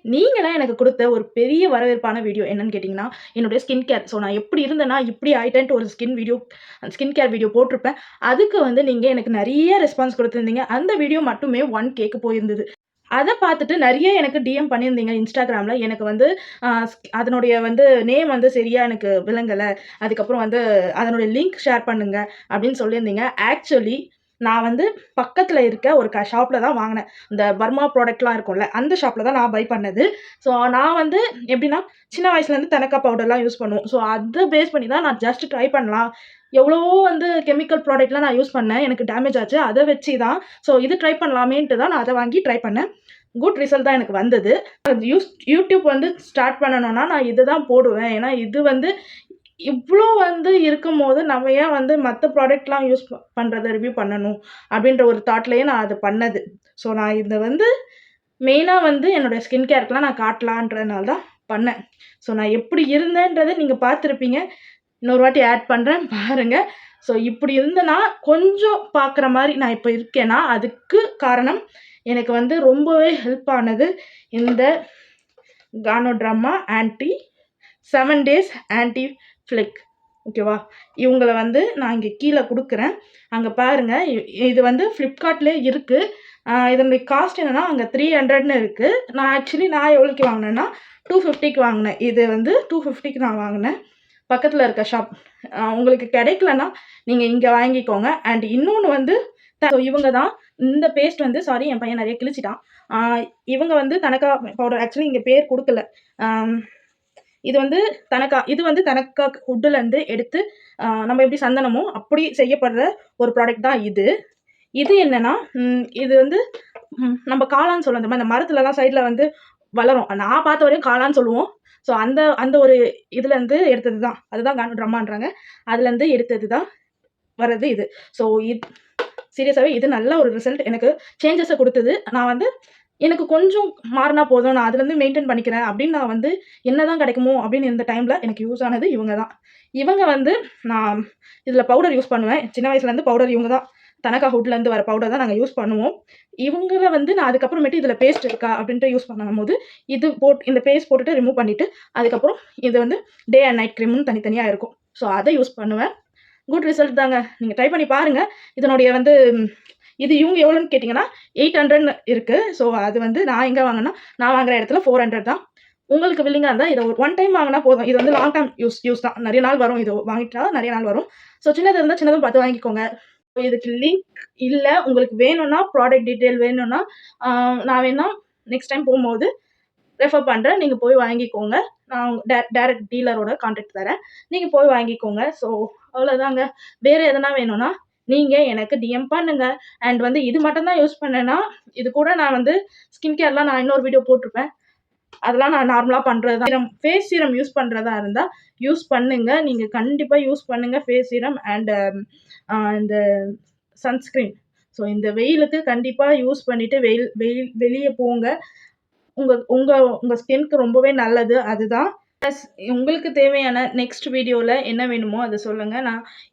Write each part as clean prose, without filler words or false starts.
நீங்கலாம் எனக்கு குடுத்த ஒரு பெரிய வரவேற்பான வீடியோ என்னன்னு கேட்டீங்கன்னா, என்னுடைய ஸ்கின் கேர். ஸோ நான் எப்படி இருந்தேன்னா, இப்படி ஆயிட்டேன்ட்டு ஒரு ஸ்கின் கேர் வீடியோ போட்டிருப்பேன். அதுக்கு வந்து நீங்க எனக்கு நெறைய ரெஸ்பான்ஸ் குடுத்திருந்தீங்க. அந்த வீடியோ மட்டுமே 1Kக்கு போயிருந்தது. அத பார்த்துட்டு நெறைய எனக்கு டிஎம் பண்ணியிருந்தீங்க Instagramல. எனக்கு வந்து அதனுடைய வந்து நேம் வந்து சரியா எனக்கு விளங்கல. அதுக்கப்புறம் வந்து அதனுடைய லிங்க் ஷேர் பண்ணுங்க அப்படின்னு சொல்லியிருந்தீங்க. ஆக்சுவலி நான் வந்து பக்கத்துல இருக்க ஒரு ஷாப்ல தான் வாங்குனேன். இந்த பர்மா ப்ராடக்ட்லாம் இருக்கும்ல, அந்த ஷாப்ல தான் நான் பை பண்ணது. ஸோ நான் வந்து எப்படின்னா, சின்ன வயசுலேருந்து தனக்கா பவுடர்லாம் யூஸ் பண்ணுவோம். ஸோ அத பேஸ் பண்ணி தான் நான் ஜஸ்ட் ட்ரை பண்ணலாம். எவ்வளவோ வந்து கெமிக்கல் ப்ராடக்ட்லாம் நான் யூஸ் பண்ணேன். எனக்கு டேமேஜ் ஆச்சு. அத வச்சு தான் இது ட்ரை பண்ணலாமேன்ட்டு தான் நான் அத வாங்கி ட்ரை பண்ணேன். குட் ரிசல்ட் தான் எனக்கு வந்தது. யூடியூப் வந்து ஸ்டார்ட் பண்ணணும்னா, நான் இதுதான் போடுவேன். ஏன்னா, இது வந்து இவ்ளோ வந்து இருக்கும்போது, நம்ம ஏன் வந்து மத்த ப்ராடக்ட்லாம் யூஸ் பண்றத ரிவ்யூ பண்ணணும்? அப்படின்ற ஒரு தாட்லயே நான் அத பண்ணது. ஸோ, நான் இத வந்து மெயினா வந்து என்னோட ஸ்கின் கேர்க்குலாம் நான் காட்டலான்றதுனால தான் பண்ணேன். ஸோ, நான் எப்படி இருந்தேன்றத நீங்க பார்த்துருப்பீங்க. இன்னொரு வாட்டி ஆட் பண்றேன் பாருங்க. ஸோ, இப்படி இருந்தேன்னா, கொஞ்சம் பார்க்குற மாரி நான் இப்ப இருக்கேன்னா, அதுக்கு காரணம் எனக்கு வந்து ரொம்பவே ஹெல்ப் ஆனது இந்த கானோட்ராமா ஆன்டி 7 டேஸ் ஆன்டி ஃப்ளிக். ஓகேவா? இவங்கள வந்து நான் இங்க கீழ குடுக்குறேன். அங்க பாருங்க. இது வந்து Flipkartலயே இருக்கு. இதனுடைய காஸ்ட் என்னன்னா, அங்க 300ன்னு இருக்கு. நான் எவ்வளோக்கு வாங்குனேன்னா, 250க்கு வாங்குனேன். இது வந்து 250க்கு நான் வாங்குனேன். பக்கத்துல இருக்க ஷாப். உங்களுக்கு கிடைக்கலன்னா, நீங்க இங்க வாங்கிக்கோங்க. அண்ட் இன்னொன்னு வந்து இவங்க தான் இந்த பேஸ்ட் வந்து சாரி என் பையன் நெறைய கிழிச்சிட்டான். ஆ இவங்க வந்து தனக்கா பவுடர் ஆக்சுவலி இங்க பேர் குடுக்கல. ஆம் இது வந்து தனக்கா வுட்டுலருந்து எடுத்து நம்ம எப்படி சந்தனமோ, அப்படி செய்யப்படுற ஒரு ப்ராடக்ட் தான் இது. இது என்னன்னா, இது வந்து நம்ம காளான்னு சொல்லுவோம். இந்த மரத்துலலாம் சைட்ல வந்து வளரும். நான் பார்த்த வரையும் காளான்னு சொல்லுவோம். ஸோ அந்த அந்த ஒரு இதுலருந்து எடுத்தது தான். அதுதான் கானோட்ராமான்றாங்க. அதுலருந்து எடுத்தது தான் வரது இது. ஸோ சீரியஸாவே இது நல்ல ஒரு ரிசல்ட் எனக்கு சேஞ்சஸ குடுத்தது. நான் வந்து எனக்கு கொஞ்சம் மாறுனா போதும். நான் அதுலருந்து மெயின்டெயின் பண்ணிக்கிறேன் அப்படின்னு நான் வந்து என்னதான் கிடைக்குமோ அப்படின்னு இருந்த டைம்ல எனக்கு யூஸ் ஆனது இவங்க தான். இவங்க வந்து நான் இதுல பவுடர் யூஸ் பண்ணுவேன். சின்ன வயசுலேருந்து பவுடர் இவங்க தான். தனக்கா ஹுட்லேருந்து வர பவுடர் தான் நாங்க யூஸ் பண்ணுவோம். இவங்கள வந்து நான் அதுக்கப்புறமேட்டு இதுல பேஸ்ட் இருக்கா அப்படின்ட்டு யூஸ் பண்ணும்போது, இந்த பேஸ்ட் போட்டுட்டு ரிமூவ் பண்ணிட்டு, அதுக்கப்புறம் இது வந்து டே அண்ட் நைட் கிரீம்னு தனித்தனியா இருக்கும். ஸோ அத யூஸ் பண்ணுவேன். குட் ரிசல்ட் தாங்க. நீங்க ட்ரை பண்ணி பாருங்க. இதனுடைய வந்து இது இவங்க எவ்வளோன்னு கேட்டீங்கன்னா, 800ன்னு இருக்கு. ஸோ அது வந்து நான் எங்க வாங்குனேன்னா, நான் வாங்குற இடத்துல 400 தான். உங்களுக்கு வில்லிங்கா இருந்தா இத ஒரு ஒன் டைம் வாங்குனா போதும். இது வந்து லாங் டெர்ம் யூஸ் தான். நெறைய நாள் வரும். இது வாங்கிட்டா நெறைய நாள் வரும். ஸோ சின்னது இருந்தா சின்னதும் பார்த்து வாங்கிக்கோங்க. இதுக்கு லிங்க் இல்ல. உங்களுக்கு வேணும்னா ப்ராடக்ட் டீட்டெயில் வேணும்னா, ஆ நான் வேணா நெக்ஸ்ட் டைம் போம்போது ரெஃபர் பண்றேன். நீங்க போய் வாங்கிக்கோங்க. நான் டைரக்ட் டீலரோட கான்டாக்ட் தரேன். நீங்க போய் வாங்கிக்கோங்க. ஸோ அவ்வளோதாங்க. வேற எதனா வேணும்னா, நீங்க எனக்கு டிஎம் பண்ணுங்க. அண்ட் வந்து இது மட்டும் தான் யூஸ் பண்ணேன்னா, இது கூட நான் வந்து ஸ்கின் கேர்லாம் நான் இன்னொரு வீடியோ போட்டிருப்பேன். அதெல்லாம் நான் நார்மலா பண்றது தான். ஃபேஸ் சீரம் யூஸ் பண்றதா இருந்தா, யூஸ் பண்ணுங்க. நீங்க கண்டிப்பா யூஸ் பண்ணுங்க ஃபேஸ் சீரம் அண்ட் இந்த சன்ஸ்கிரீன். ஸோ இந்த வெயிலுக்கு கண்டிப்பா யூஸ் பண்ணிட்டு வெளிய போங்க. உங்க உங்க உங்க ஸ்கின்க்கு ரொம்பவே நல்லது அதுதான். ப்ளஸ் உங்களுக்கு தேவையான நெக்ஸ்ட் வீடியோல என்ன வேணுமோ அத சொல்லுங்க.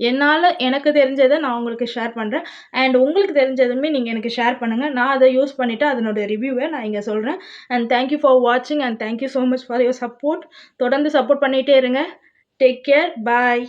என்னால எனக்கு தெரிஞ்சத நான் உங்களுக்கு ஷேர் பண்றேன். அண்ட் உங்களுக்கு தெரிஞ்சதுமே நீங்க எனக்கு ஷேர் பண்ணுங்க. நான் அத யூஸ் பண்ணிட்டு அதனுடைய ரிவ்யூவ நான் இங்க சொல்றேன். அண்ட் தேங்க் யூ ஃபார் வாட்சிங் and thank you so much for your support. தொடர்ந்து சப்போர்ட் பண்ணிட்டே இருங்க. Take care. பாய்.